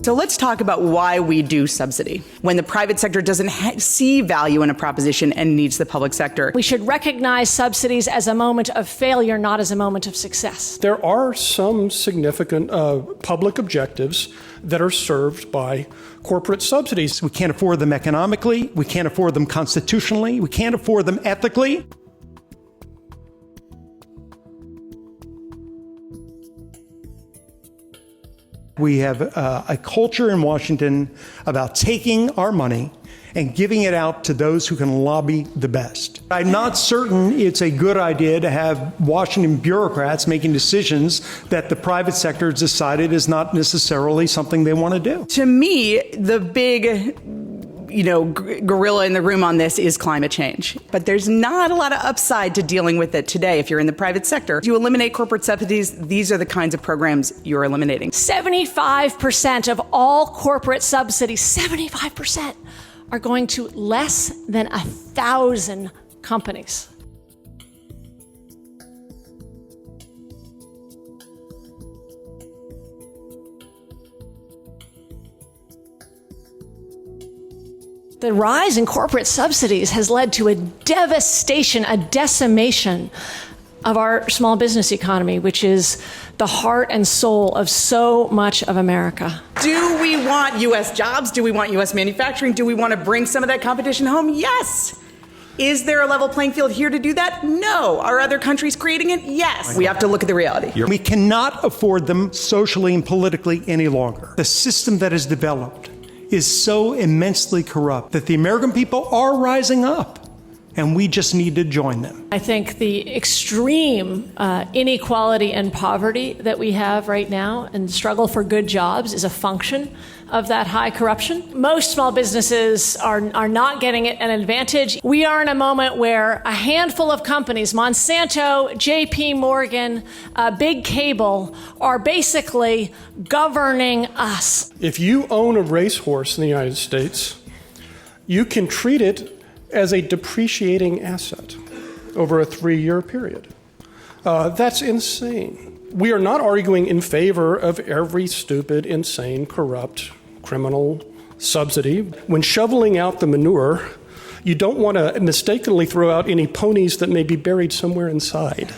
So let's talk about why we do subsidy when the private sector doesn't see value in a proposition and needs the public sector. We should recognize subsidies as a moment of failure, not as a moment of success. There are some significant public objectives that are served by corporate subsidies. We can't afford them economically. We can't afford them constitutionally. We can't afford them ethically. We have a culture in Washington about taking our money and giving it out to those who can lobby the best. I'm not certain it's a good idea to have Washington bureaucrats making decisions that the private sector has decided is not necessarily something they want to do. To me, the big gorilla in the room on this is climate change. But there's not a lot of upside to dealing with it today if you're in the private sector. If you eliminate corporate subsidies, these are the kinds of programs you're eliminating. 75% of all corporate subsidies, 75%, are going to less than 1,000 companies. The rise in corporate subsidies has led to a devastation, a decimation of our small business economy, which is the heart and soul of so much of America. Do we want U.S. jobs? Do we want U.S. manufacturing? Do we want to bring some of that competition home? Yes. Is there a level playing field here to do that? No. Are other countries creating it? Yes. We have to look at the reality. We cannot afford them socially and politically any longer. The system that is developed is so immensely corrupt that the American people are rising up, and we just need to join them. I think the extreme inequality and poverty that we have right now and struggle for good jobs is a function of that high corruption. Most small businesses are not getting an advantage. We are in a moment where a handful of companies, Monsanto, JP Morgan, Big Cable, are basically governing us. If you own a racehorse in the United States, you can treat it as a depreciating asset over a 3-year period. That's insane. We are not arguing in favor of every stupid, insane, corrupt, criminal subsidy. When shoveling out the manure, you don't want to mistakenly throw out any ponies that may be buried somewhere inside.